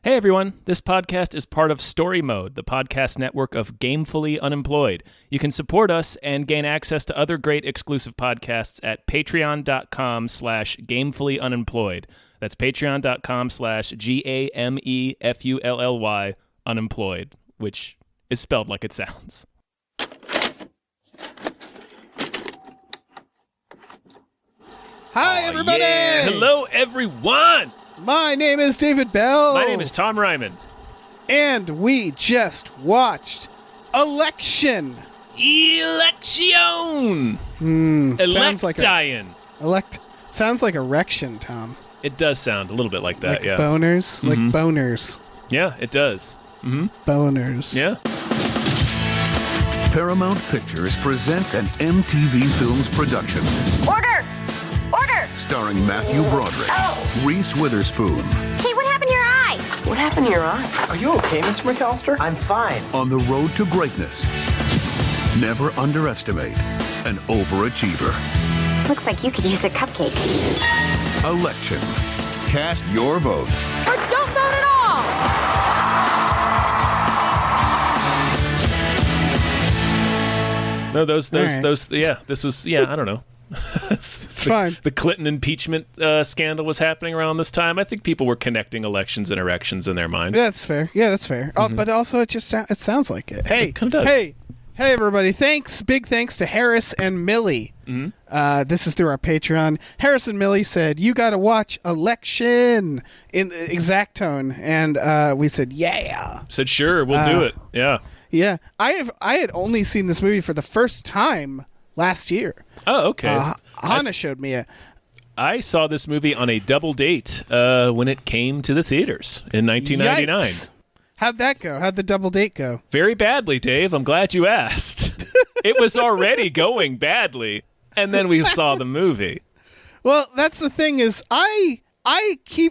Hey everyone, this podcast is part of Story Mode, the podcast network of Gamefully Unemployed. You can support us and gain access to other great exclusive podcasts at patreon.com/gamefullyunemployed. That's patreon.com/GAMEFULLY unemployed, which is spelled like it sounds. Hi, everybody! Yeah. Hello, everyone! My name is David Bell. My name is Tom Ryman. And we just watched Election. Election! Sounds like Electien. Sounds like erection, Tom. It does sound a little bit like that, like yeah. Boners? Like boners. Yeah, it does. Mm-hmm. Boners. Yeah. Paramount Pictures presents an MTV Films production. Order! Starring Matthew Broderick, Reese Witherspoon. Hey, what happened to your eye? What happened to your eye? Are you okay, Mr. McAllister? I'm fine. On the road to greatness. Never underestimate an overachiever. Looks like you could use a cupcake. Election. Cast your vote. Or don't vote at all! No, those, yeah, this was, I don't know. It's fine. The Clinton impeachment scandal was happening around this time. I think people were connecting elections and erections in their mind. That's fair. Yeah, that's fair. Oh, but also, it sounds like it. Hey, It kinda does. Hey, everybody! Big thanks to Harris and Millie. This is through our Patreon. Harris and Millie said you got to watch Election in the exact tone, and we said yeah. Said sure, we'll do it. Yeah. Yeah, I had only seen this movie for the first time last year. Oh, okay. Hannah showed me it. I saw this movie on a double date when it came to the theaters in 1999. Yikes. How'd that go? How'd the double date go? Very badly, Dave. I'm glad you asked. It was already going badly, and then we saw the movie. Well, that's the thing is I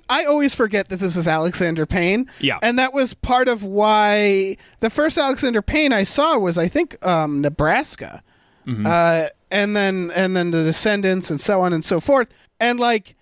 always forget that this is Alexander Payne. Yeah. And that was part of why the first Alexander Payne I saw was, I think, Nebraska. And then The Descendants and so on and so forth. And like,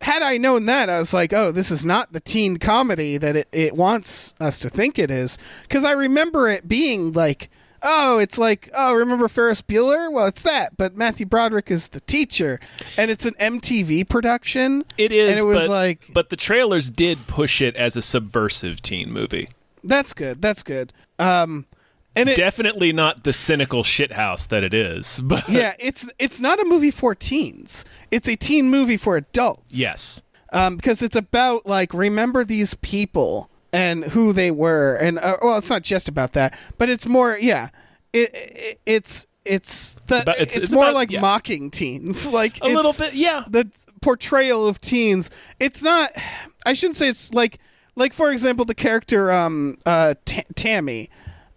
had I known that, I was like, oh, this is not the teen comedy that it wants us to think it is. Because I remember it being like, oh, it's like, oh, remember Ferris Bueller? Well, it's that. But Matthew Broderick is the teacher. And it's an MTV production. It is, and it was but the trailers did push it as a subversive teen movie. That's good. And definitely not the cynical shithouse that it is. But yeah, it's not a movie for teens. It's a teen movie for adults. Yes. Because it's about, like, remember these people and who they were. And, well, it's not just about that, but it's more, yeah. It's more about, like yeah. mocking teens. Like A little bit, yeah. The portrayal of teens. It's not, I shouldn't say it's like for example, the character Tammy.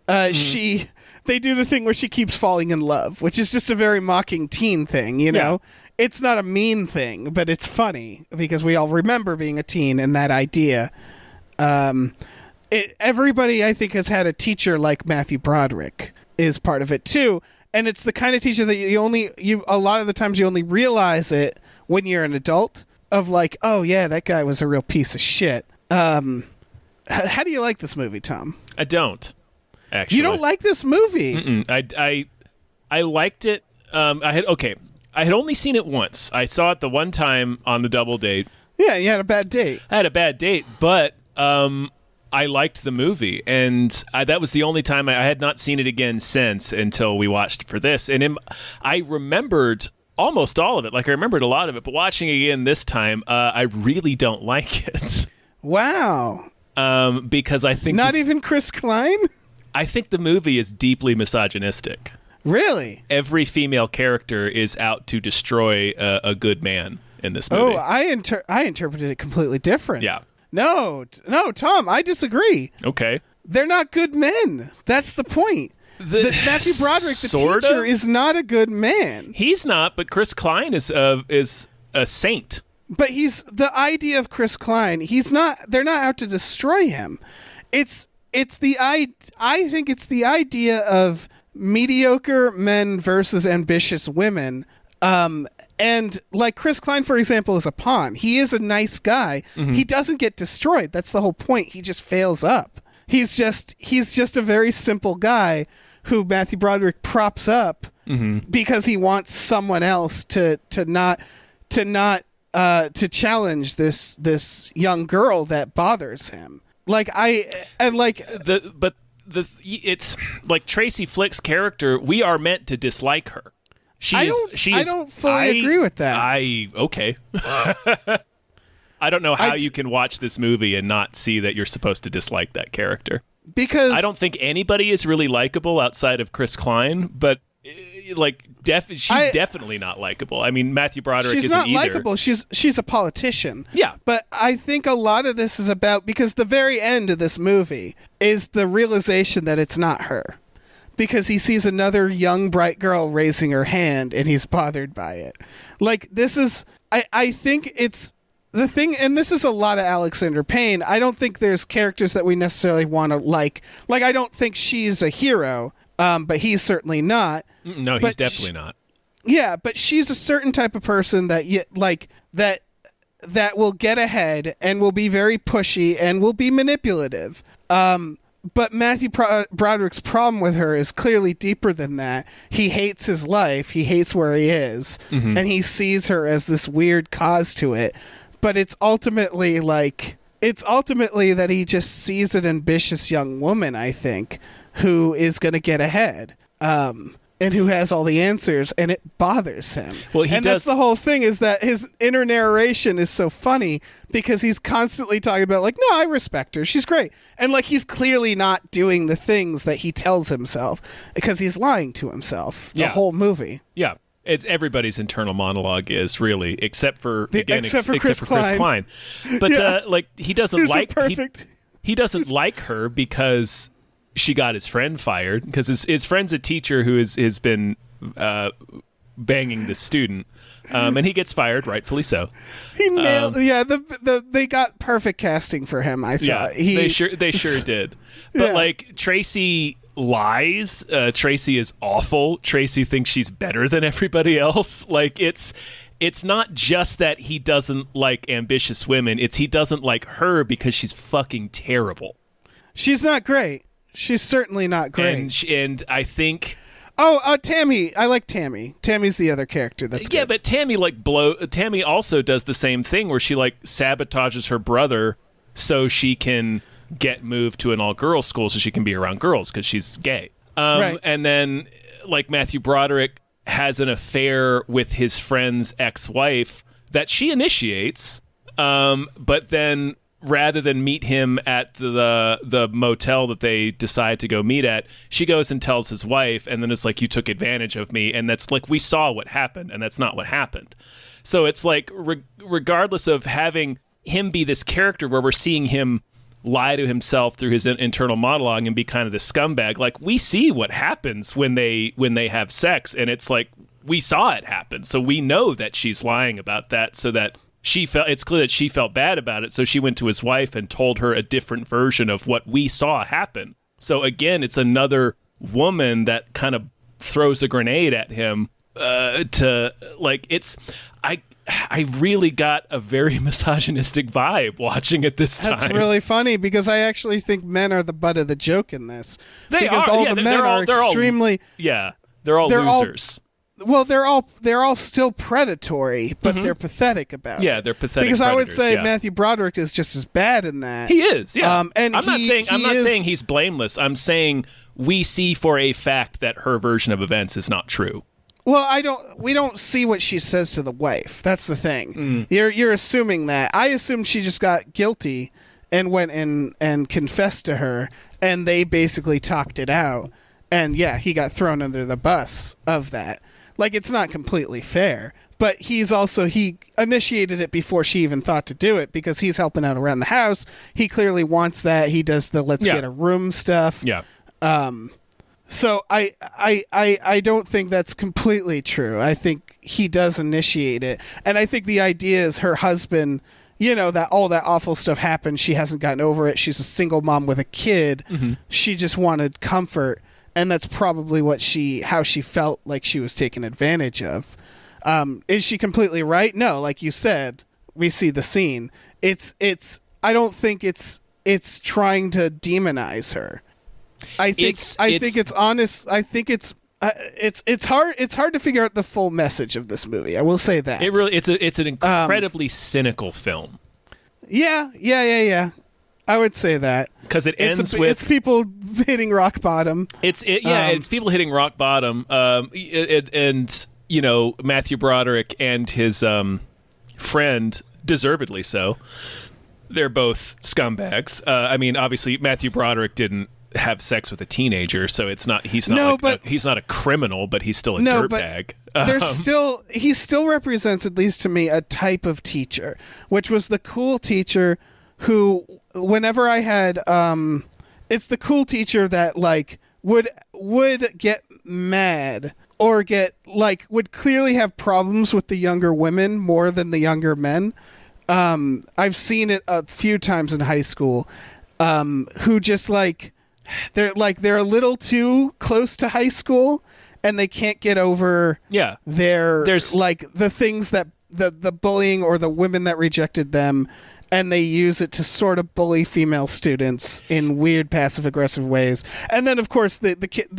They do the thing where she keeps falling in love, which is just a very mocking teen thing, you know? Yeah. It's not a mean thing, but it's funny because we all remember being a teen and that idea. Everybody, I think, has had a teacher like Matthew Broderick is part of it too. And it's the kind of teacher that a lot of the times you only realize it when you're an adult of like, oh yeah, that guy was a real piece of shit. How do you like this movie, Tom? I don't. Actually. You don't like this movie? I liked it. I had only seen it once. I saw it the one time on the double date. Yeah, you had a bad date. I had a bad date, but I liked the movie, and that was the only time I had not seen it again since until we watched for this. And I remembered almost all of it. Like, I remembered a lot of it, but watching it again this time, I really don't like it. Wow. Because I think not even Chris Klein? I think the movie is deeply misogynistic. Really? Every female character is out to destroy a good man in this movie. Oh, I interpreted it completely different. Yeah. No, Tom, I disagree. Okay. They're not good men. That's the point. Matthew Broderick, the teacher, is not a good man. He's not, but Chris Klein is a saint. But he's the idea of Chris Klein. He's not. They're not out to destroy him. I think it's the idea of mediocre men versus ambitious women, And like Chris Klein, for example, is a pawn. He is a nice guy. He doesn't get destroyed. That's the whole point. He just fails up. He's just a very simple guy who Matthew Broderick props up because he wants someone else to challenge this young girl that bothers him. It's like Tracy Flick's character. We are meant to dislike her. I don't fully agree with that. Okay. I don't know how you can watch this movie and not see that you're supposed to dislike that character. Because I don't think anybody is really likable outside of Chris Klein, but she's definitely not likable. I mean, Matthew Broderick isn't either. She's not likable. She's a politician. Yeah. But I think a lot of this is about, because the very end of this movie is the realization that it's not her. Because he sees another young, bright girl raising her hand, and he's bothered by it. Like, this is... I think it's... The thing, and this is a lot of Alexander Payne, I don't think there's characters that we necessarily want to like. Like, I don't think she's a hero, but he's certainly not. No, he's definitely not. Yeah, but she's a certain type of person that that will get ahead and will be very pushy and will be manipulative. But Matthew Broderick's problem with her is clearly deeper than that. He hates his life. He hates where he is. And he sees her as this weird cause to it. But it's ultimately that he just sees an ambitious young woman, I think, who is going to get ahead. And who has all the answers, and it bothers him. Well, that's the whole thing, is that his inner narration is so funny because he's constantly talking about, like, no, I respect her. She's great. And, like, he's clearly not doing the things that he tells himself because he's lying to himself the whole movie. Yeah. It's everybody's internal monologue is really, except for Chris Klein. But he doesn't perfect. He doesn't like her because she got his friend fired, because his friend's a teacher who has been banging the student, and he gets fired, rightfully so. He nailed. They got perfect casting for him. I thought. They sure did. But Tracy lies. Tracy is awful. Tracy thinks she's better than everybody else. Like, it's not just that he doesn't like ambitious women. It's he doesn't like her because she's fucking terrible. She's not great. She's certainly not great. And I think... Tammy. I like Tammy. Tammy's the other character that's good. But Tammy also does the same thing where she, sabotages her brother so she can get moved to an all-girls school so she can be around girls because she's gay. Right. And then, Matthew Broderick has an affair with his friend's ex-wife that she initiates, but then... rather than meet him at the motel that they decide to go meet at, she goes and tells his wife, and then it's like, you took advantage of me, and that's like, we saw what happened, and that's not what happened. So it's like, regardless of having him be this character where we're seeing him lie to himself through his internal monologue and be kind of the scumbag, like, we see what happens when they have sex, and it's like, we saw it happen, so we know that she's lying about that, so that it's clear that she felt bad about it, so she went to his wife and told her a different version of what we saw happen. So again, it's another woman that kind of throws a grenade at him I really got a very misogynistic vibe watching it this time. That's really funny because I actually think men are the butt of the joke in this. They're all extremely... They're all losers. They're all still predatory, but they're pathetic about it. Yeah, they're pathetic. Because predators, I would say Matthew Broderick is just as bad in that. He is. Yeah. And I'm not saying he's blameless. I'm saying we see for a fact that her version of events is not true. Well, we don't see what she says to the wife. That's the thing. You're assuming that. I assumed she just got guilty and went in and confessed to her, and they basically talked it out. And yeah, he got thrown under the bus of that. Like, it's not completely fair, but he initiated it before she even thought to do it because he's helping out around the house. He clearly wants that. He does the let's get a room stuff. Yeah. So I don't think that's completely true. I think he does initiate it. And I think the idea is her husband, that all that awful stuff happened. She hasn't gotten over it. She's a single mom with a kid. Mm-hmm. She just wanted comfort. And that's probably how she felt like she was taken advantage of. Is she completely right? No, like you said, we see the scene. I don't think it's trying to demonize her. I think it's honest. I think it's hard to figure out the full message of this movie. I will say that. It's an incredibly cynical film. Yeah. I would say that. Because it ends with... It's people hitting rock bottom. It's people hitting rock bottom. And, you know, Matthew Broderick and his friend, deservedly so, they're both scumbags. I mean, obviously, Matthew Broderick didn't have sex with a teenager, so he's not a criminal, but he's still a dirtbag. He still represents, at least to me, a type of teacher, which was the cool teacher who, whenever I had, it's the cool teacher that like would get mad or would clearly have problems with the younger women more than the younger men. I've seen it a few times in high school, who just they're a little too close to high school and they can't get over there's the things that the bullying or the women that rejected them, and they use it to sort of bully female students in weird passive-aggressive ways. And then, of course, the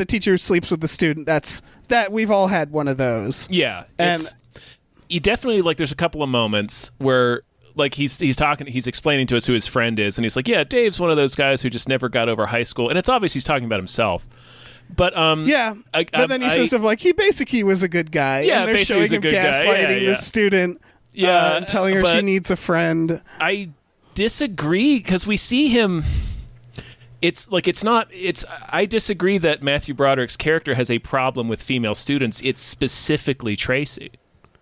teacher who sleeps with the student, that we've all had one of those. Yeah. And he definitely, there's a couple of moments where, he's explaining to us who his friend is, and he's like, yeah, Dave's one of those guys who just never got over high school. And it's obvious he's talking about himself. But but then he says he basically was a good guy. Yeah, and they're showing him gaslighting the student. And telling her she needs a friend. I disagree, because we see him. I disagree that Matthew Broderick's character has a problem with female students. It's specifically Tracy,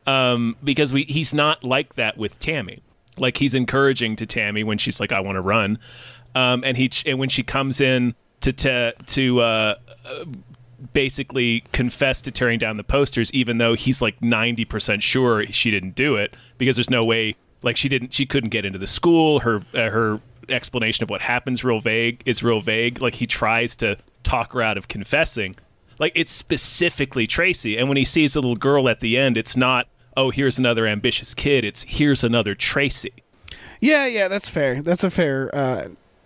because he's not like that with Tammy. Like, he's encouraging to Tammy when she's like, "I want to run," and when she comes in to basically confess to tearing down the posters, even though he's 90% sure she didn't do it, because there's no way, she couldn't get into the school. Her explanation of what happens is real vague. Like, he tries to talk her out of confessing. It's specifically Tracy. And when he sees the little girl at the end, it's not, oh, here's another ambitious kid. It's, here's another Tracy. Yeah, that's fair. That's a fair,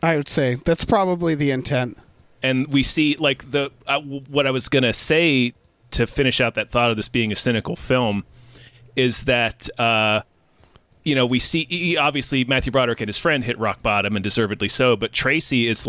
I would say. That's probably the intent. And we see, what I was going to say to finish out that thought of this being a cynical film is that, we see, obviously, Matthew Broderick and his friend hit rock bottom, and deservedly so, but Tracy is,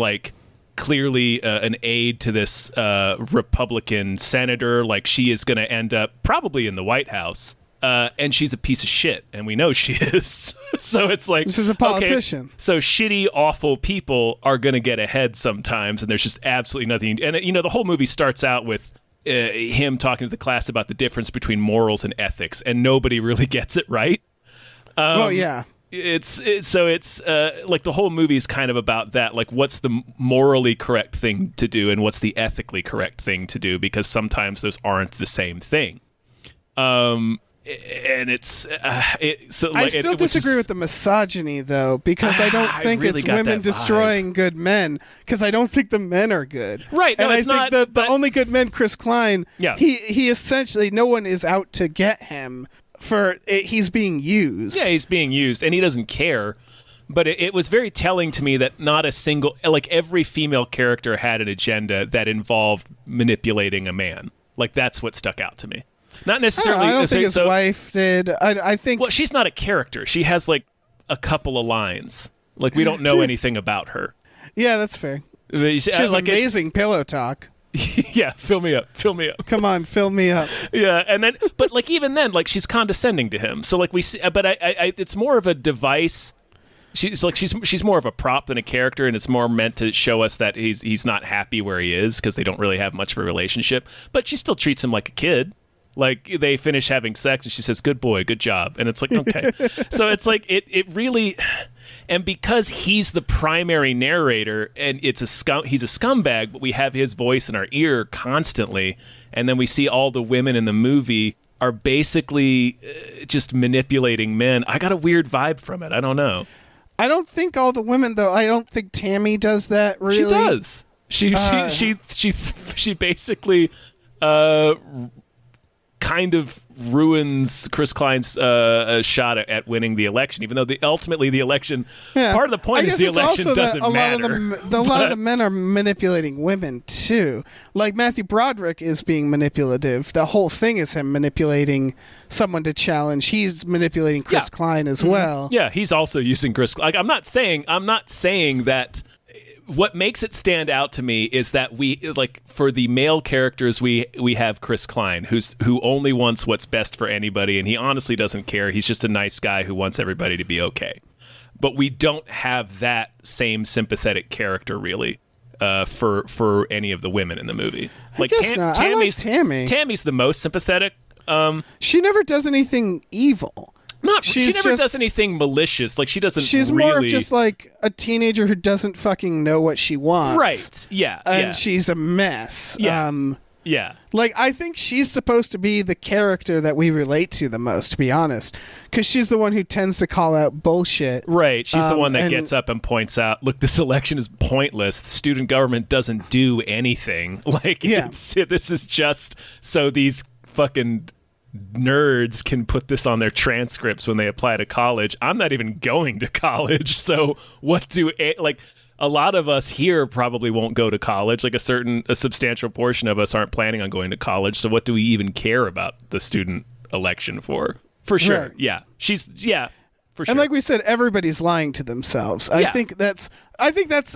clearly an aide to this Republican senator. She is going to end up probably in the White House. And she's a piece of shit, and we know she is. So it's this is a politician. Okay, so shitty, awful people are going to get ahead sometimes, and there's just absolutely nothing. And the whole movie starts out with him talking to the class about the difference between morals and ethics, and nobody really gets it right. Well, yeah. It's the whole movie is kind of about that. What's the morally correct thing to do, and what's the ethically correct thing to do? Because sometimes those aren't the same thing. And it's I still disagree with the misogyny, though, because I don't think really it's women destroying good men, because I don't think the men are good. Right. No, and it's I think the only good men, Chris Klein, he essentially, no one is out to get him for it. He's being used. Yeah, he's being used, and he doesn't care. But it was very telling to me that not a single, every female character had an agenda that involved manipulating a man. That's what stuck out to me. Not necessarily. I don't think his wife did. I think. Well, she's not a character. She has a couple of lines. We don't know anything about her. Yeah, that's fair. She has amazing pillow talk. Yeah, fill me up. Come on, fill me up. Yeah, and then, but even then, she's condescending to him. So we see, but I it's more of a device. She's more of a prop than a character, and it's more meant to show us that he's not happy where he is, because they don't really have much of a relationship. But she still treats him like a kid. They finish having sex, and she says, "Good boy, good job," and it's okay. So it's it really, and because he's the primary narrator, and he's a scumbag, but we have his voice in our ear constantly, and then we see all the women in the movie are basically just manipulating men. I got a weird vibe from it. I don't know. I don't think all the women, though. I don't think Tammy does that. Really, she does. She basically kind of ruins Chris Klein's shot at winning the election, even though ultimately the election, part of the point is the election doesn't matter. A lot of the men are manipulating women too. Like Matthew Broderick is being manipulative. The whole thing is him manipulating someone to challenge. He's manipulating Chris Klein as well. Yeah, he's also using Chris. Like I'm not saying that. What makes it stand out to me is that we, like, for the male characters, we have Chris Klein, who only wants what's best for anybody, and he honestly doesn't care. He's just a nice guy who wants everybody to be okay. But we don't have that same sympathetic character really for any of the women in the movie. Like I like Tammy. Tammy's the most sympathetic. She never does anything evil. She never does anything malicious. Like, she doesn't. She's really... more of just like a teenager who doesn't fucking know what she wants. Right. Yeah. And she's a mess. Yeah. Yeah. Like, I think she's supposed to be the character that we relate to the most, to be honest, because she's the one who tends to call out bullshit. Right. She's the one that gets up and points out, look, this election is pointless. Student government doesn't do anything. Like, this is just so these fucking nerds can put this on their transcripts when they apply to college. I'm not even going to college, so a lot of us here probably won't go to college. Like a substantial portion of us aren't planning on going to college, so what do we even care about the student election for? For sure. Right. Yeah. For sure. And like we said, everybody's lying to themselves. I think that's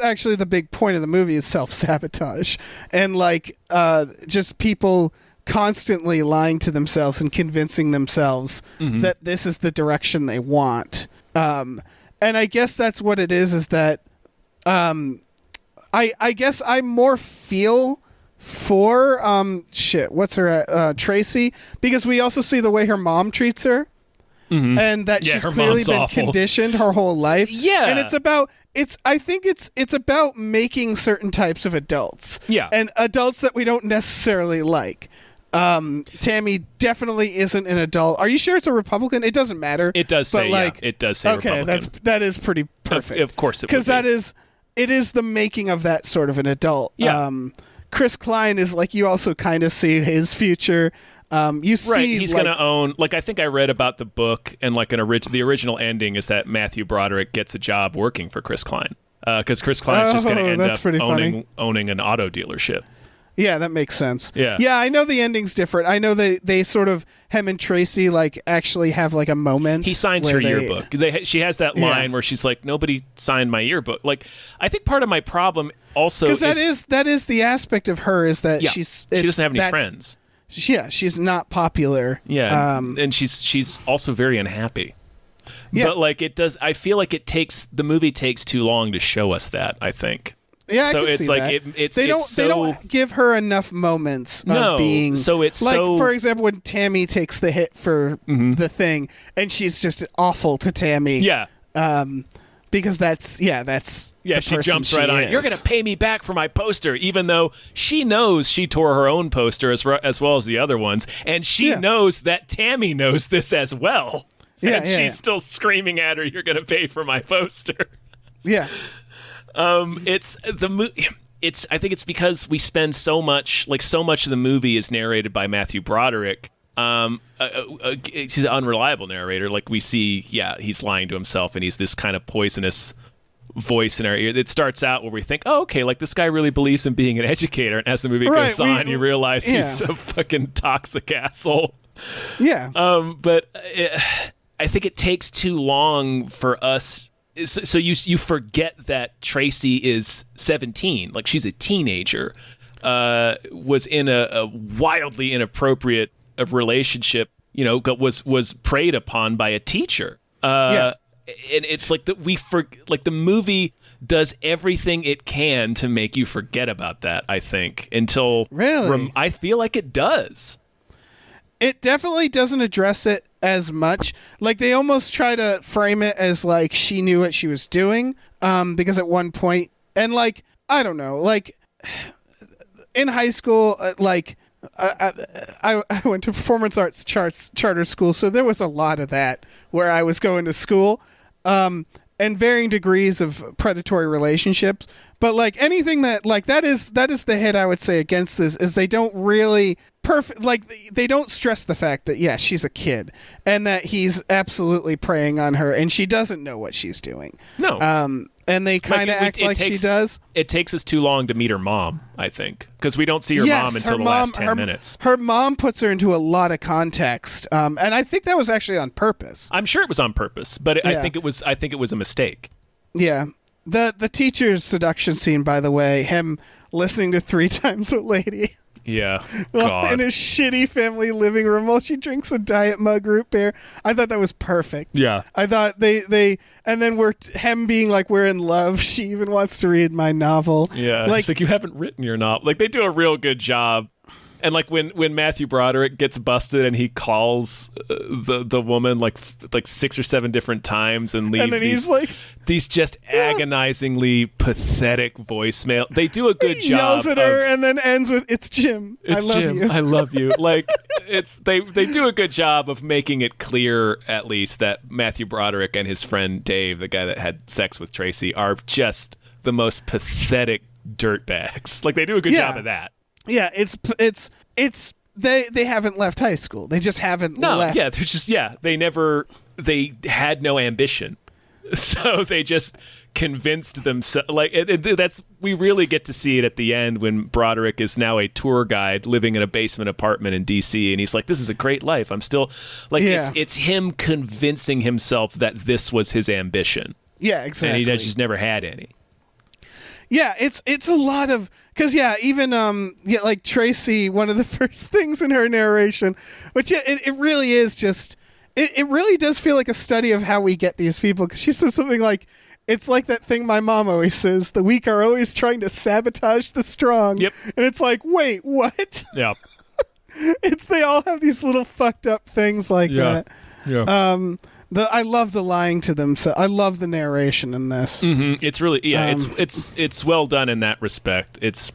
actually the big point of the movie is self-sabotage. And like just people constantly lying to themselves and convincing themselves that this is the direction they want. And I guess that's what it is that I guess I more feel for what's her Tracy, because we also see the way her mom treats her. And that she's clearly been awful. Conditioned her whole life. Yeah. And I think it's about making certain types of adults. Yeah. And adults that we don't necessarily like. Tammy definitely isn't an adult. Are you sure it's a Republican? It doesn't matter. It does say, it does say Republican. Okay, that is pretty perfect. Of course it would be. Because it is the making of that sort of an adult. Yeah. Chris Klein is like, you also kind of see his future. You see, he's going to own. Like, I think I read about the book, and like the original ending is that Matthew Broderick gets a job working for Chris Klein, because Chris Klein's just going to end up owning an auto dealership. Yeah, that makes sense. Yeah, I know the ending's different. I know they sort of, him and Tracy like actually have like a moment. He signs her yearbook. She has that line where she's like, "Nobody signed my yearbook." Like, I think part of my problem also because that is the aspect of her is that she doesn't have any friends. Yeah, she's not popular. Yeah, and she's also very unhappy. Yeah, but like I feel like the movie takes too long to show us that. I think. Yeah, so I can it's see like that. They don't give her enough moments of being. So it's like, for example, when Tammy takes the hit for the thing, and she's just awful to Tammy. Yeah. Because that's she jumps right on it. You're gonna pay me back for my poster, even though she knows she tore her own poster as well as the other ones, and she knows that Tammy knows this as well. Yeah, and she's still screaming at her, "You're gonna pay for my poster." Yeah. It's I think it's because we spend so much of the movie is narrated by Matthew Broderick. He's an unreliable narrator. Like, we see, he's lying to himself, and he's this kind of poisonous voice in our ear. It starts out where we think, oh, okay, like this guy really believes in being an educator, and as the movie goes on, you realize he's a fucking toxic asshole. Yeah. But I think it takes too long for us. So you forget that Tracy is 17, like she's a teenager, was in a wildly inappropriate relationship, was preyed upon by a teacher. And it's like the movie does everything it can to make you forget about that, I think, until really I feel like it does. It definitely doesn't address it as much. Like, they almost try to frame it as like she knew what she was doing, because at one point, and like, I don't know, like in high school, like I went to performance arts charter school, so there was a lot of that where I was going to school, and varying degrees of predatory relationships. But like anything that is the hit I would say against this is they don't really perfect. Like they don't stress the fact that she's a kid and that he's absolutely preying on her and she doesn't know what she's doing. No. And they kind of act like she does. It takes us too long to meet her mom, I think, because we don't see her mom until the last 10 minutes. Her mom puts her into a lot of context, and I think that was actually on purpose. I'm sure it was on purpose, but I think it was a mistake. Yeah. The teacher's seduction scene, by the way, him listening to 3 Times a Lady. Yeah. God. In his shitty family living room while she drinks a diet mug root beer. I thought that was perfect. Yeah. I thought they and then him being like, we're in love. She even wants to read my novel. Yeah. It's like, you haven't written your novel. Like, they do a real good job. And like when Matthew Broderick gets busted and he calls the woman like 6 or 7 different times and leaves, and then he's like, these just agonizingly pathetic voicemail. They do a good he job. Yells at her and then ends with, "It's Jim. I love Jim. you. I love you." Like they do a good job of making it clear, at least, that Matthew Broderick and his friend Dave, the guy that had sex with Tracy, are just the most pathetic dirtbags. Like, they do a good job of that. Yeah, it's they haven't left high school. They just haven't left. Yeah, they're just they had no ambition. So they just convinced themselves. Like, we really get to see it at the end when Broderick is now a tour guide living in a basement apartment in DC, and he's like, "This is a great life. I'm still like." It's him convincing himself that this was his ambition. Yeah, exactly. And he just never had any. Yeah, it's a lot of, because even like Tracy, one of the first things in her narration, which it really is just, it really does feel like a study of how we get these people, because she says something like, it's like that thing my mom always says, the weak are always trying to sabotage the strong. Yep. And it's like, wait, what? Yeah. They all have these little fucked up things like that. Yeah. I love the lying to them. So I love the narration in this. Mm-hmm. It's really, it's well done in that respect. It's,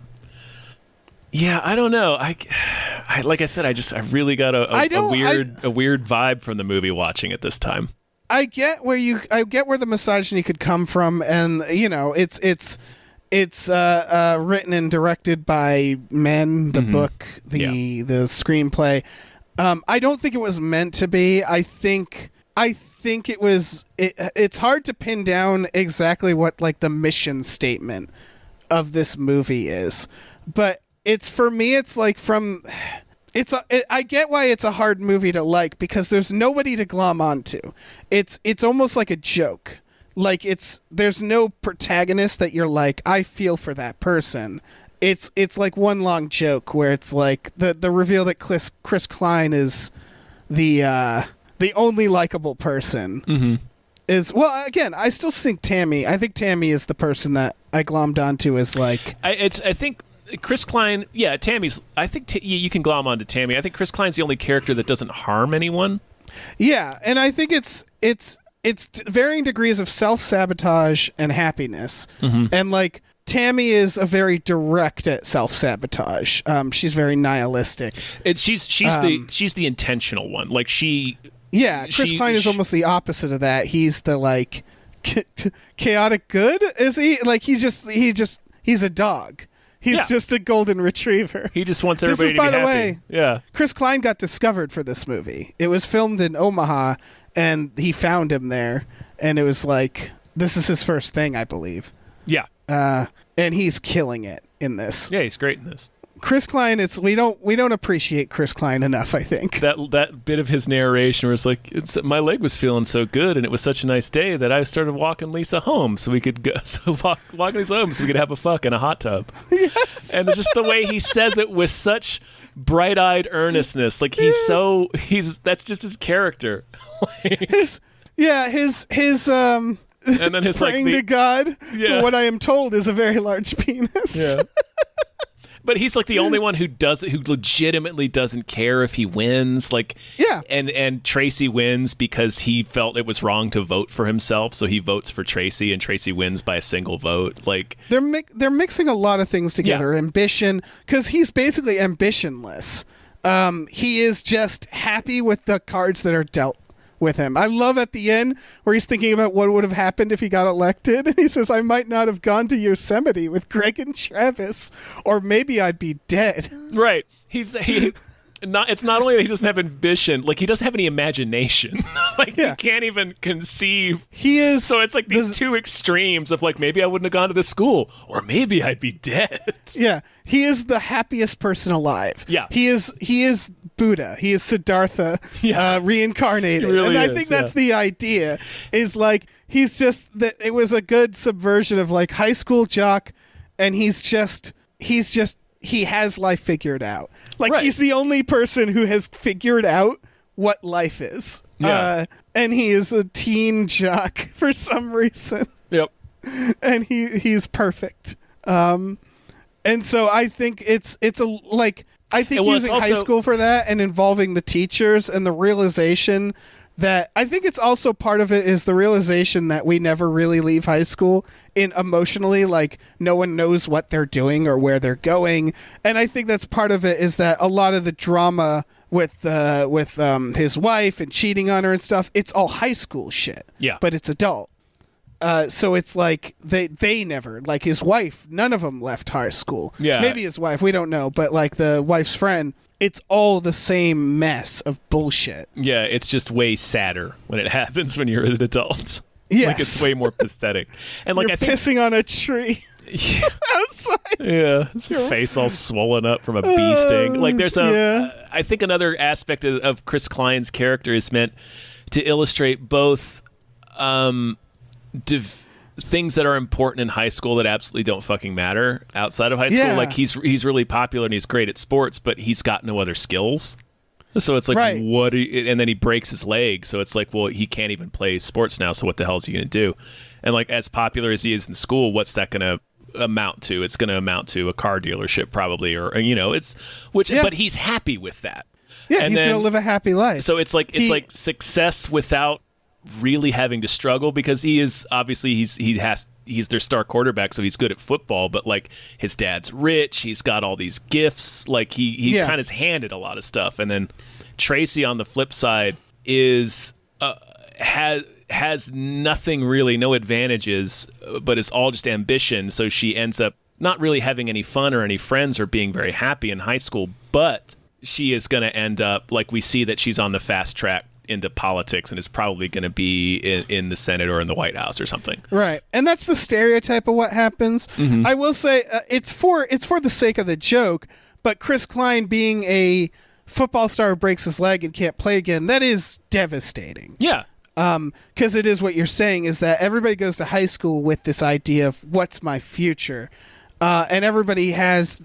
I don't know. I like I said, I really got a weird vibe from the movie watching it this time. I get where the misogyny could come from, and it's written and directed by men. The book, the screenplay. I don't think it was meant to be. I think it was. It's hard to pin down exactly what like the mission statement of this movie is, but for me, it's like I get why it's a hard movie to like, because there's nobody to glom onto. It's almost like a joke. Like there's no protagonist that you're like, I feel for that person. It's like one long joke where it's like the reveal that Chris Klein is the only likable person. Mm-hmm. Is, well, again, I still think Tammy. I think Tammy is the person that I glommed onto as like. I think Chris Klein. Yeah, Tammy's. I think you can glom onto Tammy. I think Chris Klein's the only character that doesn't harm anyone. Yeah, and I think it's varying degrees of self-sabotage and happiness, and like. Tammy is a very direct at self-sabotage. She's very nihilistic. She's the intentional one. Like she. Yeah, Chris Klein is almost the opposite of that. He's the like chaotic good. Is he? Like he's a dog. He's just a golden retriever. He just wants everybody to be happy. By the way, Chris Klein got discovered for this movie. It was filmed in Omaha, and he found him there, and it was like, this is his first thing, I believe. Yeah. And he's killing it in this. Yeah, he's great in this. Chris Klein, we don't appreciate Chris Klein enough, I think. That bit of his narration where it's like, my leg was feeling so good and it was such a nice day that I started walking Lisa home so we could go, walk Lisa home so we could have a fuck in a hot tub. Yes. And it's just the way he says it with such bright-eyed earnestness. Like that's just his character. his and then his praying to God for what I am told is a very large penis. Yeah. But he's like the only one who legitimately doesn't care if he wins. Like, and Tracy wins because he felt it was wrong to vote for himself, so he votes for Tracy, and Tracy wins by a single vote. Like they're mixing a lot of things together. Ambition, because he's basically ambitionless. He is just happy with the cards that are dealt with him. I love at the end where he's thinking about what would have happened if he got elected, and he says, I might not have gone to Yosemite with Greg and Travis, or maybe I'd be dead. Right. He's it's not only that he doesn't have ambition, like he doesn't have any imagination. Like he can't even conceive. He is. So it's like these two extremes of like, maybe I wouldn't have gone to this school, or maybe I'd be dead. Yeah, he is the happiest person alive. Yeah. He is Buddha. He is Siddhartha reincarnated. He really and I is, think that's the idea, is like he's just that it was a good subversion of like high school jock, and he has life figured out. Like he's the only person who has figured out what life is. Yeah. And he is a teen jock for some reason. Yep. And he's perfect. And so I think it's using high school for that and involving the teachers and the realization that I think it's also part of it is the realization that we never really leave high school emotionally, like no one knows what they're doing or where they're going. And I think that's part of it is that a lot of the drama with his wife and cheating on her and stuff, it's all high school shit. Yeah. But it's adult. So it's like they never, like his wife, none of them left high school. Yeah. Maybe his wife, we don't know, but like the wife's friend, it's all the same mess of bullshit. Yeah, it's just way sadder when it happens when you're an adult. Yes. Like it's way more pathetic. And like You're I think pissing on a tree. Yeah. Outside. Yeah, his face all swollen up from a bee sting. Like there's I think another aspect of Chris Klein's character is meant to illustrate both things that are important in high school that absolutely don't fucking matter outside of high school. Yeah. Like he's really popular and he's great at sports, but he's got no other skills. So it's like, right. and then he breaks his leg. So it's like, well, he can't even play sports now. So what the hell is he going to do? And like, as popular as he is in school, what's that going to amount to? It's going to amount to a car dealership probably, or, but he's happy with that. Yeah. And he's then, going to live a happy life. So it's like, success without really having to struggle, because he is obviously he's their star quarterback, so he's good at football, but like his dad's rich, he's got all these gifts, like he kind of is handed a lot of stuff. And then Tracy on the flip side is has nothing really, no advantages, but it's all just ambition. So she ends up not really having any fun or any friends or being very happy in high school, but she is going to end up, like we see that she's on the fast track into politics and is probably going to be in the Senate or in the White House or something. Right. And that's the stereotype of what happens. Mm-hmm. I will say it's for the sake of the joke, but Chris Klein being a football star who breaks his leg and can't play again, that is devastating. Yeah. Because it is what you're saying is that everybody goes to high school with this idea of what's my future. And everybody has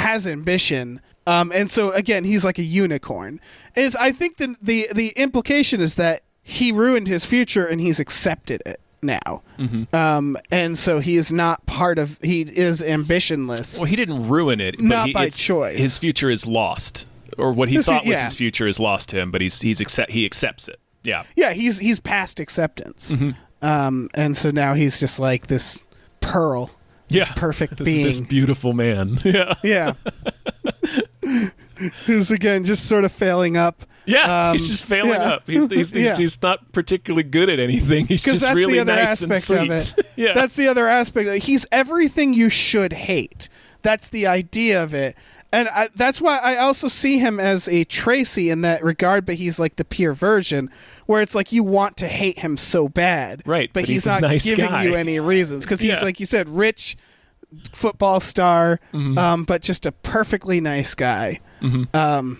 ambition. And so again, he's like a unicorn. I think the implication is that he ruined his future and he's accepted it now. Mm-hmm. And so he is not he is ambitionless. Well, he didn't ruin it, but not by choice. His future is lost, or what he thought was his future is lost to him, but he accepts it. Yeah. Yeah. He's past acceptance. Mm-hmm. And so now he's just like this pearl. This perfect being. This beautiful man. Yeah. Yeah. Who's again just sort of failing up. Yeah, he's just failing up. He's not particularly good at anything. He's just that's really the other nice and aspect sweet. Of it. Yeah. That's the other aspect. He's everything you should hate. That's the idea of it. And that's why I also see him as a Tracy in that regard, but he's like the pure version, where it's like you want to hate him so bad. Right. But he's not nice giving guy. you any reasons. Because he's, like you said, rich football star, but just a perfectly nice guy. Mm-hmm.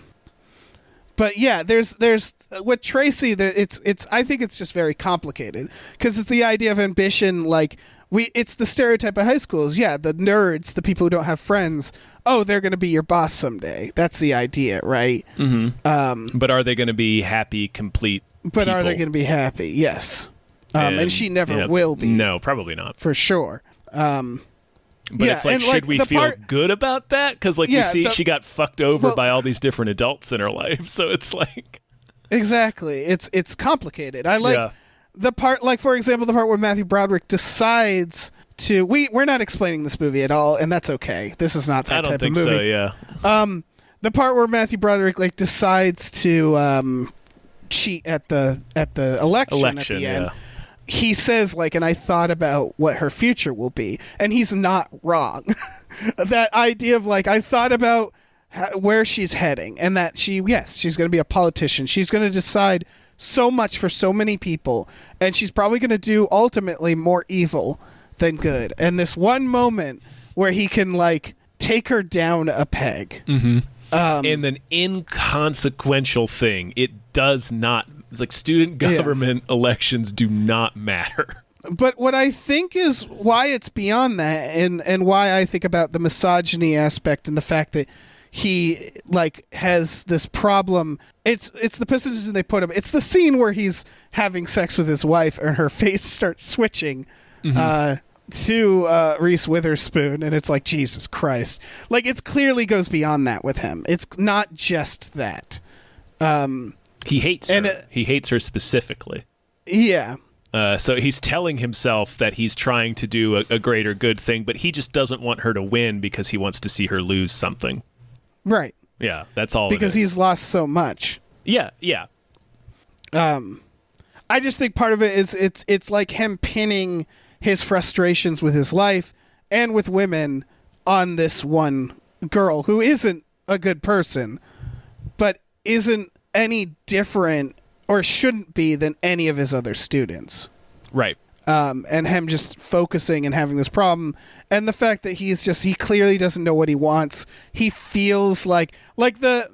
But yeah, there's with Tracy, it's I think it's just very complicated because it's the idea of ambition. Like it's the stereotype of high schools. Yeah, the nerds, the people who don't have friends. Oh, they're going to be your boss someday. That's the idea, right? Mm-hmm. But are they going to be happy, complete? But people? Are they going to be happy? Yes. And she never will be. No, probably not. For sure. But it's like, should we feel good about that? Because you see, she got fucked over by all these different adults in her life. So it's like... Exactly. It's complicated. I like the part, like, for example, the part where Matthew Broderick decides to... We're not explaining this movie at all, and that's okay. This is not that type of movie. I don't think so, yeah. The part where Matthew Broderick, decides to cheat at the election at the end. He says, and I thought about what her future will be. And he's not wrong. That idea of, I thought about where she's heading, and that she's going to be a politician. She's going to decide so much for so many people, and she's probably going to do ultimately more evil than good. And this one moment where he can like take her down a peg. Mm-hmm. And an inconsequential thing. It does not. It's like student government elections do not matter. But what I think is why it's beyond that, and why I think about the misogyny aspect and the fact that he like has this problem. It's the position they put him. It's the scene where he's having sex with his wife and her face starts switching to Reese Witherspoon, and it's like, Jesus Christ. Like, it clearly goes beyond that with him. It's not just that. He hates her. He hates her specifically. Yeah. So he's telling himself that he's trying to do a greater good thing, but he just doesn't want her to win because he wants to see her lose something. Right. Yeah, that's all. Because he's lost so much. Yeah. I just think part of it is it's like him pinning his frustrations with his life and with women on this one girl who isn't a good person, but isn't any different or shouldn't be than any of his other students. Right. And him just focusing and having this problem, and the fact that he clearly doesn't know what he wants. He feels like the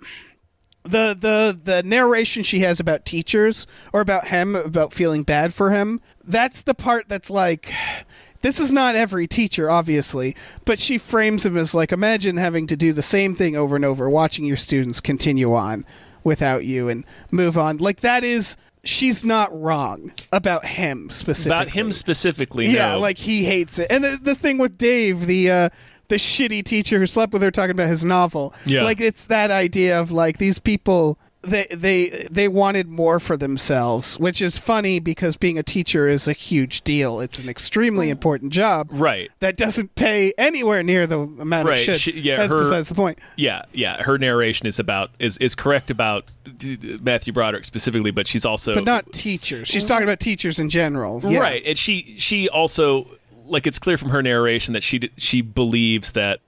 narration she has about teachers or about him, about feeling bad for him. That's the part that's like, this is not every teacher, obviously, but she frames him as like, imagine having to do the same thing over and over, watching your students continue on without you and move on. Like, that is, she's not wrong about him specifically. About him specifically, yeah, no. like, he hates it. And the thing with Dave, the shitty teacher who slept with her, talking about his novel. Yeah. Like, it's that idea of like, these people, they wanted more for themselves, which is funny because being a teacher is a huge deal. It's an extremely important job. Right. That doesn't pay anywhere near the amount it should. That's besides the point. Yeah. Her narration is correct about Matthew Broderick specifically, but she's also... But not teachers. She's talking about teachers in general. Yeah. Right. And she also... Like, it's clear from her narration that she believes that,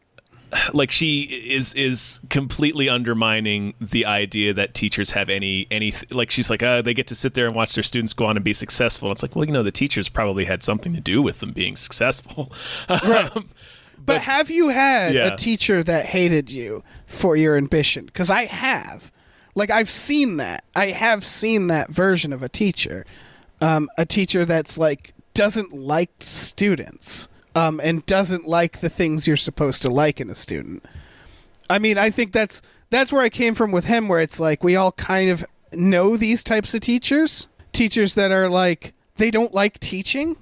like, she is completely undermining the idea that teachers have any like, she's like, they get to sit there and watch their students go on and be successful. And it's like, well, the teachers probably had something to do with them being successful. Right. But have you had a teacher that hated you for your ambition? Because I have. Like, I've seen that. I have seen that version of a teacher. A teacher that's like, doesn't like students, and doesn't like the things you're supposed to like in a student. I mean, I think that's where I came from with him, where it's like, we all kind of know these types of teachers that are like, they don't like teaching.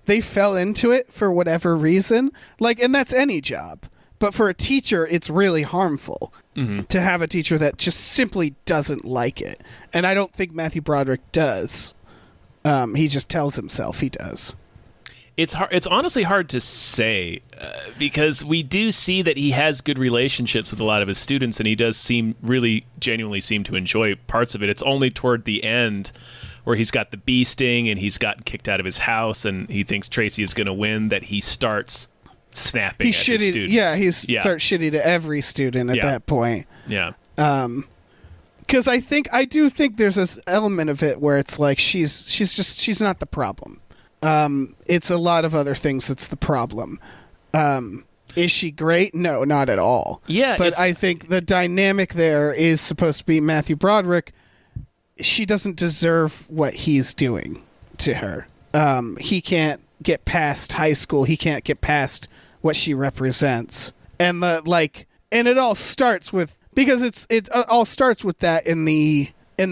They fell into it for whatever reason. Like, and that's any job. But for a teacher, it's really harmful to have a teacher that just simply doesn't like it. And I don't think Matthew Broderick does. He just tells himself he does. It's hard. It's honestly hard to say because we do see that he has good relationships with a lot of his students, and he does really genuinely seem to enjoy parts of it. It's only toward the end where he's got the bee sting and he's gotten kicked out of his house, and he thinks Tracy is going to win, that he starts snapping at his students. Yeah, starts shitty to every student at that point. Yeah. Because I do think there's this element of it where it's like she's not the problem. It's a lot of other things that's the problem. Is she great? No, not at all. Yeah, but I think the dynamic there is supposed to be Matthew Broderick. She doesn't deserve what he's doing to her. He can't get past high school. He can't get past what she represents, and it all starts with. Because it all starts with that in the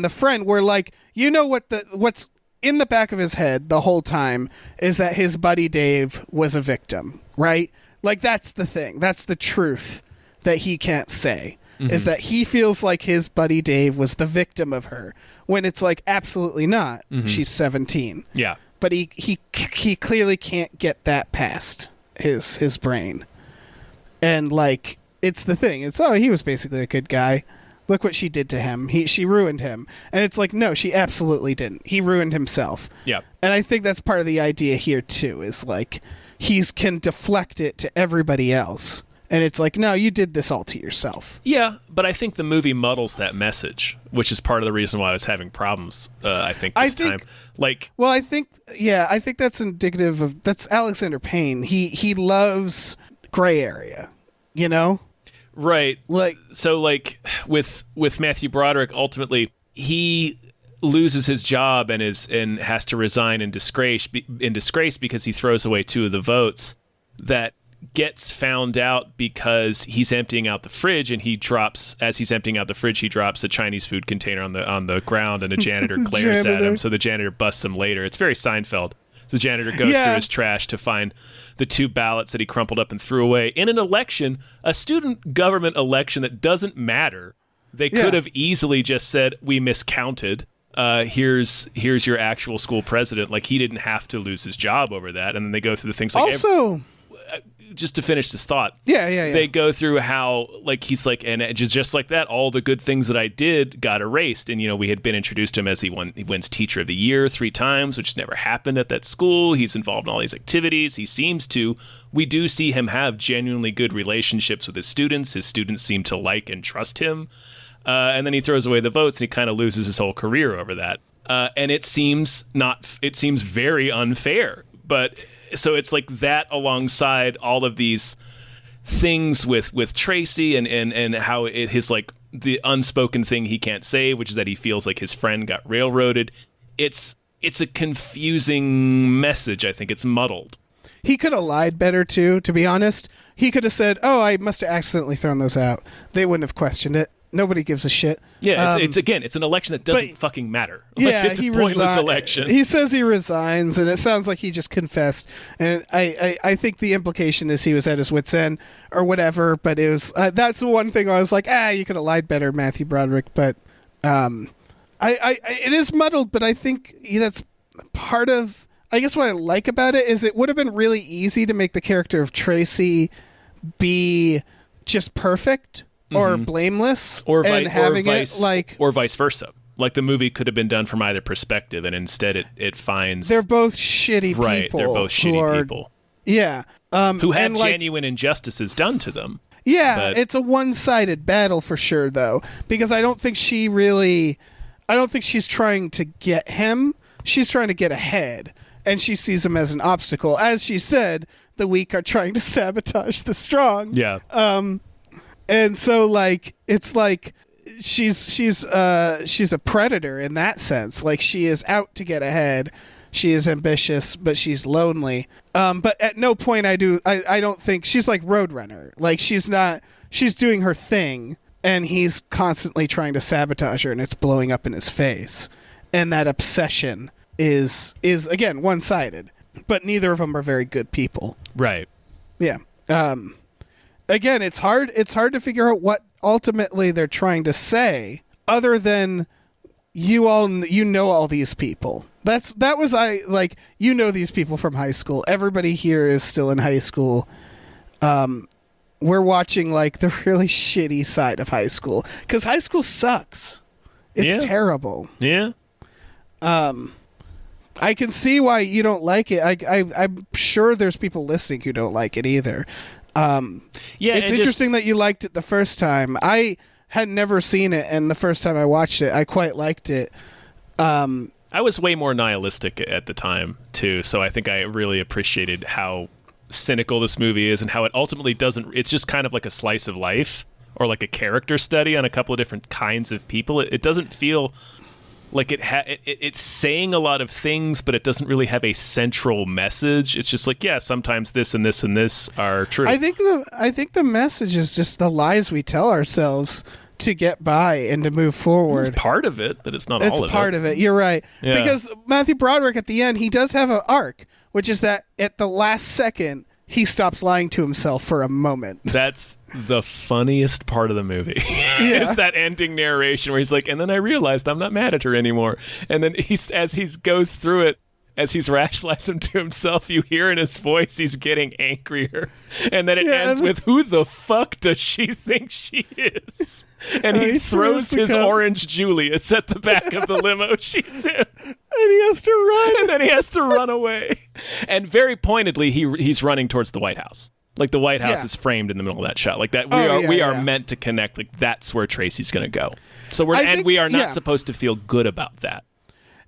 friend, where like, what's in the back of his head the whole time is that his buddy Dave was a victim, right? Like, that's the thing, that's the truth that he can't say, is that he feels like his buddy Dave was the victim of her, when it's like, absolutely not. She's 17. Yeah, but he clearly can't get that past his brain, and like. It's the thing. It's, he was basically a good guy. Look what she did to him. She ruined him. And it's like, no, she absolutely didn't. He ruined himself. Yeah. And I think that's part of the idea here too, is like, he can deflect it to everybody else And it's like, no, you did this all to yourself. Yeah, but I think the movie muddles that message, which is part of the reason why I was having problems, I think, this time. Well, I think that's indicative of, that's Alexander Payne. He loves gray area, you know? Right. Like, so like with Matthew Broderick, ultimately he loses his job and has to resign in disgrace because he throws away 2 of the votes. That gets found out because he's emptying out the fridge, and as he's emptying out the fridge, he drops a Chinese food container on the ground, and a janitor glares at him. So the janitor busts him later. It's very Seinfeld. So the janitor goes through his trash to find the 2 ballots that he crumpled up and threw away in an election, a student government election that doesn't matter. They could have easily just said, we miscounted. Here's your actual school president. Like, he didn't have to lose his job over that. And then they go through the things like just to finish this thought. They go through how, like, he's like, and just like that, all the good things that I did got erased. And, we had been introduced to him as he wins Teacher of the Year 3 times, which never happened at that school. He's involved in all these activities. We do see him have genuinely good relationships with his students. His students seem to like and trust him. And then he throws away the votes, and he kind of loses his whole career over that. And it seems very unfair. But so it's like that alongside all of these things with Tracy and how his, like, the unspoken thing he can't say, which is that he feels like his friend got railroaded. It's a confusing message. I think it's muddled. He could have lied better too, to be honest. He could have said, "Oh, I must have accidentally thrown those out." They wouldn't have questioned it. Nobody gives a shit. Yeah, it's an election that doesn't fucking matter. Yeah, it's a pointless election. He says he resigns, and it sounds like he just confessed. And I think the implication is he was at his wit's end or whatever. But it was that's the one thing I was like, you could have lied better, Matthew Broderick. But it is muddled. But I think that's part of. I guess what I like about it is it would have been really easy to make the character of Tracy be just perfect. Or blameless, or vice versa. Like, the movie could have been done from either perspective, and instead it finds they're both shitty people. Right, they're both shitty people. Yeah, who had genuine injustices done to them. Yeah, it's a one-sided battle for sure, though, because I don't think she's trying to get him. She's trying to get ahead, and she sees him as an obstacle. As she said, the weak are trying to sabotage the strong. Yeah. And so, like, it's like she's a predator in that sense. Like, she is out to get ahead. She is ambitious, but she's lonely. But at no point I don't think she's like Roadrunner. Like, she's doing her thing, and he's constantly trying to sabotage her, and it's blowing up in his face. And that obsession is again one-sided. But neither of them are very good people. Right. Yeah. Again, it's hard to figure out what ultimately they're trying to say, other than you know all these people. These people from high school. Everybody here is still in high school. We're watching, like, the really shitty side of high school, because high school sucks. It's terrible. Yeah. I can see why you don't like it. I'm sure there's people listening who don't like it either. It's interesting that you liked it the first time. I had never seen it, and the first time I watched it, I quite liked it. I was way more nihilistic at the time too, so I think I really appreciated how cynical this movie is, and how it ultimately doesn't. It's just kind of like a slice of life, or like a character study on a couple of different kinds of people. It doesn't feel like it's saying a lot of things, but it doesn't really have a central message. It's just like, yeah, sometimes this and this and this are true. I think the message is just the lies we tell ourselves to get by and to move forward. It's part of it, but it's not all of it. It's part of it. You're right. Yeah. Because Matthew Broderick at the end, he does have an arc, which is that at the last second, he stops lying to himself for a moment. That's the funniest part of the movie. It's that ending narration where he's like, and then I realized I'm not mad at her anymore. And then as he goes through it, as he's rationalizing to himself, you hear in his voice he's getting angrier. And then it ends with, who the fuck does she think she is? And he throws his orange Julius at the back of the limo she's in. And he has to run. And then he has to run away. And very pointedly, he's running towards the White House. Like the White House Yeah. is framed in the middle of that shot. Like that, we are meant to connect. Like that's where Tracy's going to go. So we are not supposed to feel good about that.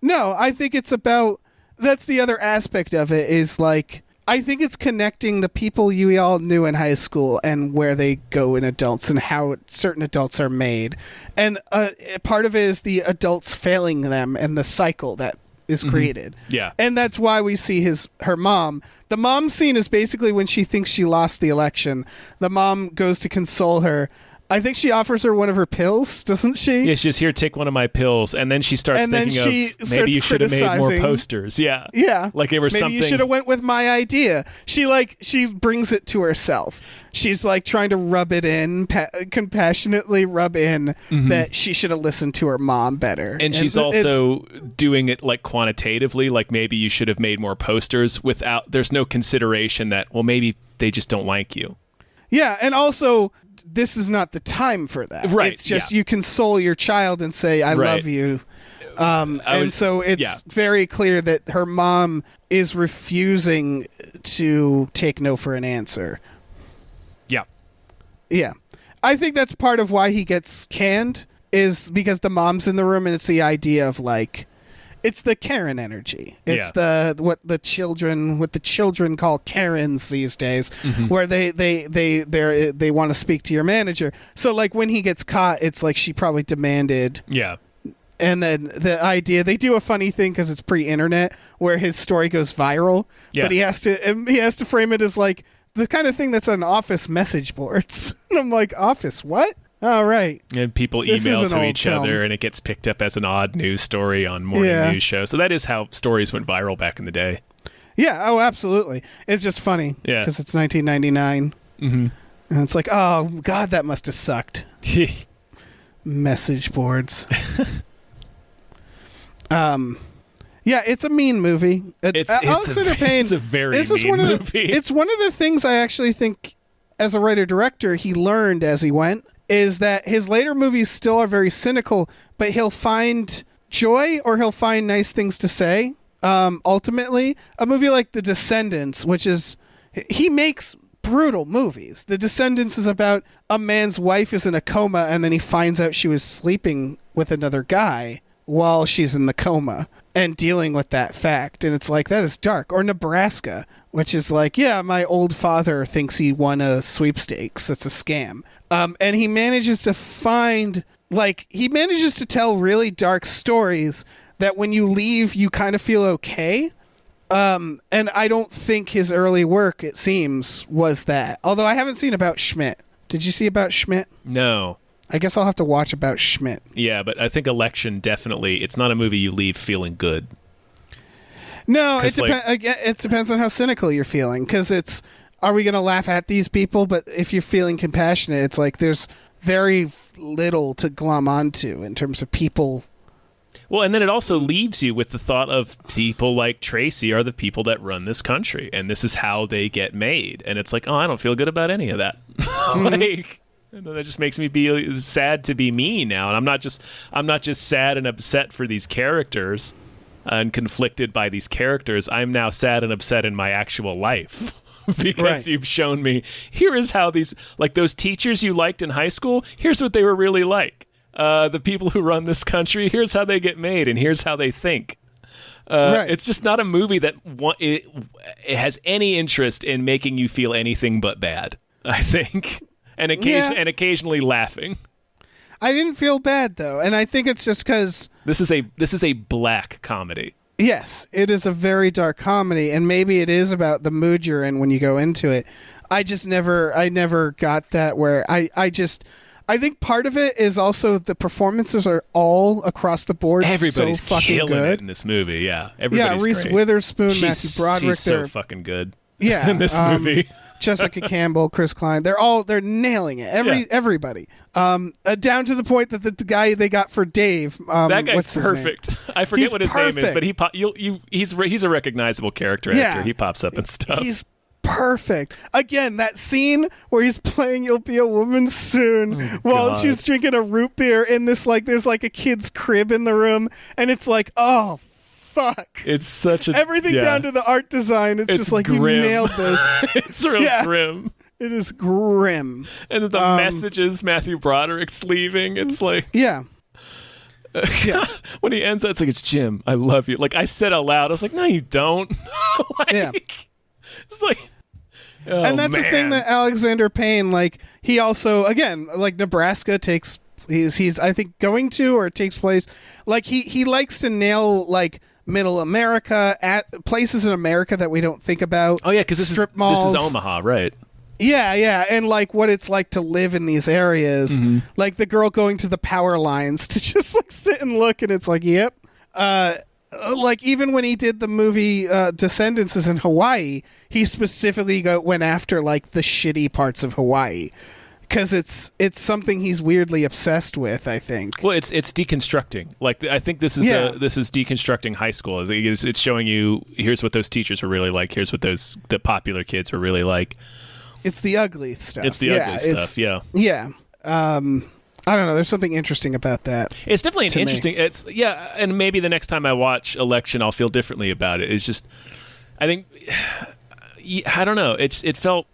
No, I think it's about. That's the other aspect of it is like. I think it's connecting the people you all knew in high school and where they go in adults and how certain adults are made. And part of it is the adults failing them and the cycle that is created. Yeah. And that's why we see her mom. The mom scene is basically when she thinks she lost the election. The mom goes to console her. I think she offers her one of her pills, doesn't she? Yeah, she's here, take one of my pills. And then she starts thinking of maybe you should have made more posters. Yeah. Yeah. Like it was maybe something. You should have went with my idea. She brings it to herself. She's like trying to rub it in, compassionately rub in that she should have listened to her mom better. And she's also doing it like quantitatively, like maybe you should have made more posters there's no consideration that, well, maybe they just don't like you. Yeah, and also this is not the time for that. Right. It's just you console your child and say, I love you. So it's very clear that her mom is refusing to take no for an answer. Yeah. Yeah. I think that's part of why he gets canned is because the mom's in the room and it's the idea of like it's the Karen energy. It's what the children call Karens these days, where they want to speak to your manager. So like when he gets caught, it's like she probably demanded. Yeah. And then the idea they do a funny thing because it's pre-internet where his story goes viral, but he has to frame it as like the kind of thing that's on office message boards. And I'm like, office what? All right. And people email to each other, and it gets picked up as an odd news story on morning news shows. So that is how stories went viral back in the day. Yeah. Oh, absolutely. It's just funny. Yeah. Because it's 1999. Mm-hmm. And it's like, oh, God, that must have sucked. Message boards. Yeah, it's a mean movie. Alexander Payne. It's a very mean movie. It's one of the things I actually think, as a writer-director, he learned as he went, is that his later movies still are very cynical, but he'll find joy or he'll find nice things to say. Ultimately, a movie like The Descendants, which is... He makes brutal movies. The Descendants is about a man's wife is in a coma and then he finds out she was sleeping with another guy while she's in the coma and dealing with that fact. And it's like, that is dark. Or Nebraska, which is like, yeah, my old father thinks he won a sweepstakes. That's a scam. And he manages to tell really dark stories that when you leave, you kind of feel okay. And I don't think his early work, it seems, was that. Although I haven't seen About Schmidt. Did you see About Schmidt? No. I guess I'll have to watch About Schmidt. Yeah, but I think Election definitely, it's not a movie you leave feeling good. No, it depends on how cynical you're feeling, because are we going to laugh at these people? But if you're feeling compassionate, it's like there's very little to glom onto in terms of people. Well, and then it also leaves you with the thought of people like Tracy are the people that run this country, and this is how they get made. And it's like, oh, I don't feel good about any of that. And that just makes me be sad to be me now, and I'm not just sad and upset for these characters and conflicted by these characters. I'm now sad and upset in my actual life because you've shown me here is how these, like those teachers you liked in high school, here's what they were really like. The people who run this country, here's how they get made, and here's how they think. It's just not a movie that it has any interest in making you feel anything but bad, I think. And occasionally laughing. I didn't feel bad though, and I think it's just because this is a black comedy. Yes, it is a very dark comedy, and maybe it is about the mood you're in when you go into it. I never got that. Where I think part of it is also the performances are all across the board. Everybody's so fucking killing good it in this movie. Yeah, everybody's Reese great. Witherspoon, Matthew Broderick, she's so fucking good. Yeah, in this movie. Jessica Campbell, Chris Klein, they're nailing it. Everybody. Down to the point that the guy they got for Dave, that guy's perfect. I forget what his name is, but he's a recognizable character actor. He pops up and stuff. He's perfect. Again, that scene where he's playing "You'll Be a Woman Soon" while she's drinking a root beer in this, like, there's like a kid's crib in the room, and it's like, oh fuck. It's such a everything down to the art design. It's just like grim. you nailed this. It's real grim. It is grim. And the messages Matthew Broderick's leaving, it's like yeah. When he ends that, it's like, it's Jim, I love you. Like I said out loud, I was like, no, you don't. Yeah. It's like, and that's the thing that Alexander Payne, like, he also, again, like Nebraska takes, he's I think going to, or it takes place, like he likes to nail like middle America, at places in America that we don't think about. Oh yeah, because this is Omaha, right? Yeah, and like what it's like to live in these areas, like the girl going to the power lines to just like sit and look, and it's like, yep. Like even when he did the movie Descendants is in Hawaii, he specifically went after like the shitty parts of Hawaii because it's something he's weirdly obsessed with. I think. Well, it's deconstructing. Like I think this is deconstructing high school. It's showing you, here's what those teachers were really like. Here's what the popular kids were really like. It's the ugly stuff. It's the ugly stuff. Yeah. Yeah. I don't know. There's something interesting about that. It's definitely an interesting. It's and maybe the next time I watch Election, I'll feel differently about it. It's just, I think, I don't know. It felt.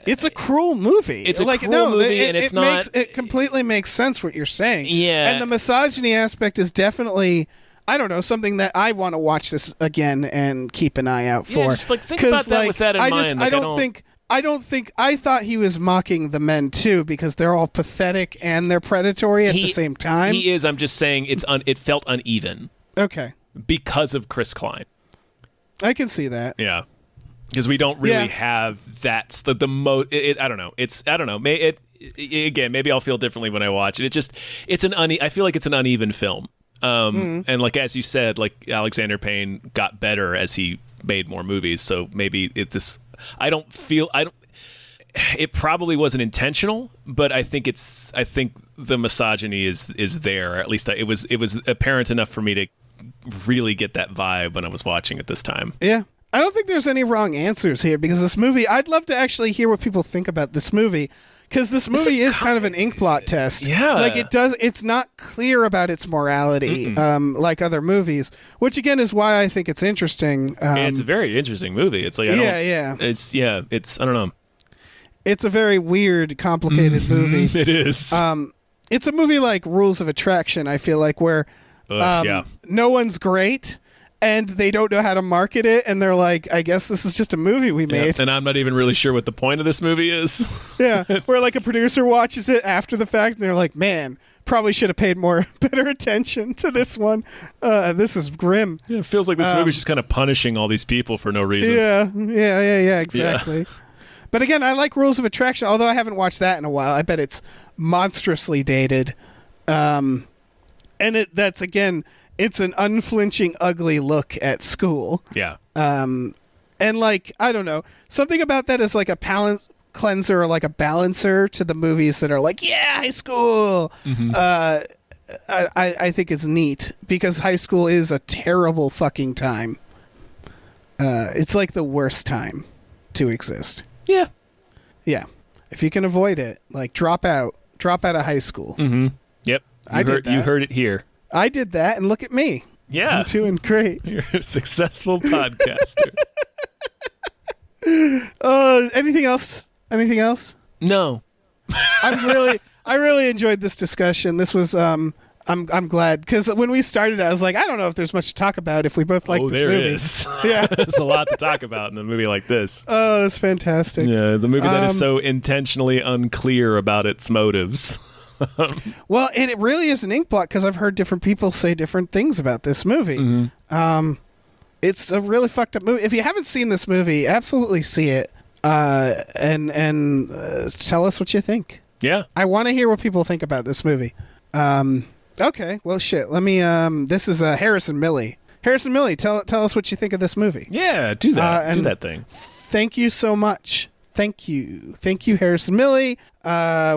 It's a cruel movie. It's a cruel movie, and it's not. It completely makes sense what you're saying. Yeah. And the misogyny aspect is definitely, I don't know, something that I want to watch this again and keep an eye out for. Yeah, just like think about that with that in mind. I thought he was mocking the men too because they're all pathetic and they're predatory at the same time. He is. I'm just saying it felt uneven. Okay. Because of Chris Klein. I can see that. Yeah. Because we don't really have that's the most. I don't know. I don't know. Again, maybe I'll feel differently when I watch it. I feel like it's an uneven film. And like as you said, like Alexander Payne got better as he made more movies. So maybe it probably wasn't intentional, but I think the misogyny is there. At least it was apparent enough for me to really get that vibe when I was watching it this time. Yeah. I don't think there's any wrong answers here because this movie, I'd love to actually hear what people think about this movie because this movie is kind of an ink blot test. Yeah. Like it's not clear about its morality like other movies, which again is why I think it's interesting. It's a very interesting movie. It's like, it's I don't know. It's a very weird, complicated movie. It is. It's a movie like Rules of Attraction, I feel like, where no one's great. And they don't know how to market it, and they're like, I guess this is just a movie we made. And I'm not even really sure what the point of this movie is. Yeah, where like a producer watches it after the fact, and they're like, man, probably should have paid better attention to this one. This is grim. Yeah, it feels like this movie's just kind of punishing all these people for no reason. Yeah, exactly. Yeah. But again, I like Rules of Attraction, although I haven't watched that in a while. I bet it's monstrously dated. And that's, again... It's an unflinching, ugly look at school. Yeah. And like, I don't know, something about that is like a palate cleanser or like a balancer to the movies that are like, yeah, high school. I think it's neat because high school is a terrible fucking time. It's like the worst time to exist. Yeah. Yeah. If you can avoid it, like drop out of high school. Mm-hmm. Yep. You heard it here. I did that, and look at me. Yeah. I'm doing great. You're a successful podcaster. Anything else? No. I really enjoyed this discussion. This was I'm glad because when we started, I was like, I don't know if there's much to talk about if we both like this movie. There is. Yeah, there's a lot to talk about in a movie like this. Oh, that's fantastic. Yeah, the movie that is so intentionally unclear about its motives. Well, and it really is an ink blot because I've heard different people say different things about this movie. It's a really fucked up movie. If you haven't seen this movie, absolutely see it and tell us what you think. Yeah, I want to hear what people think about this movie. Okay, well, shit. Let me. This is Harrison Milley. Harrison Milley, tell us what you think of this movie. Yeah, do that. Do that thing. Thank you so much. Thank you, Harrison Milley.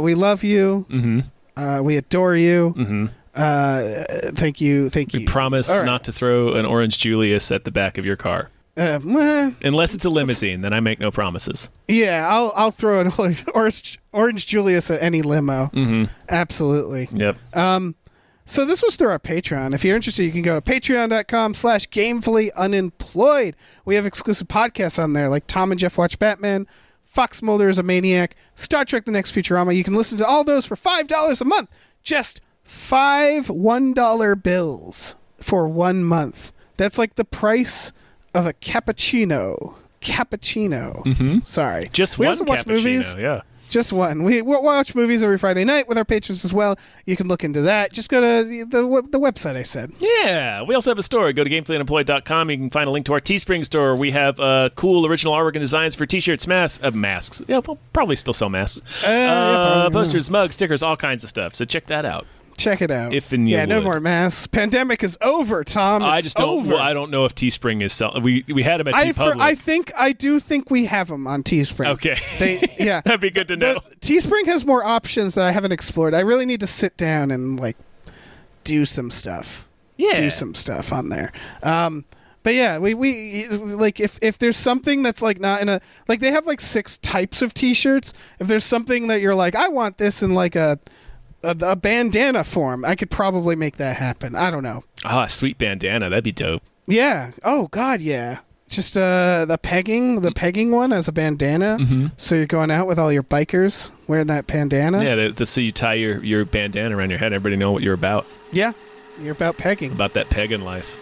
We love you. Mm-hmm. We adore you. Mm-hmm. Thank you. We promise not to throw an Orange Julius at the back of your car. Unless it's a limousine, then I make no promises. Yeah, I'll throw an Orange Julius at any limo. Mm-hmm. Absolutely. Yep. So this was through our Patreon. If you're interested, you can go to patreon.com/gamefullyunemployed. We have exclusive podcasts on there, like Tom and Jeff Watch Batman, Fox Mulder is a Maniac, Star Trek The Next Futurama. You can listen to all those for $5 a month. Just 5 $1 bills for 1 month. That's like the price of a cappuccino. Sorry. Just we one also watch cappuccino, movies. yeah. Just one. We watch movies every Friday night with our patrons as well. You can look into that. Just go to the website I said. Yeah. We also have a store. Go to gamefullyunemployed.com. You can find a link to our Teespring store. We have cool original artwork and designs for t-shirts, masks. Yeah, we'll probably still sell masks. Posters, mugs, stickers, all kinds of stuff. So check that out. Check it out. If and you no would. more masks. Pandemic is over, Tom. It's I just don't. over. Well, I don't know if Teespring is selling. We had them at TeePublic. I do think we have them on Teespring. Okay. Yeah. That'd be good to know. Teespring has more options that I haven't explored. I really need to sit down and do some stuff. Yeah. Do some stuff on there. But yeah, we like if there's something that's not in a they have 6 types of t-shirts. If there's something that you're I want this in a bandana form, I could probably make that happen. I don't know. Ah, sweet bandana. That'd be dope. Yeah. Oh God, yeah. Just the pegging one as a bandana. Mm-hmm. So you're going out with all your bikers wearing that bandana. Yeah, so you tie your bandana around your head. Everybody know what you're about. Yeah. You're about pegging. About that pegging life.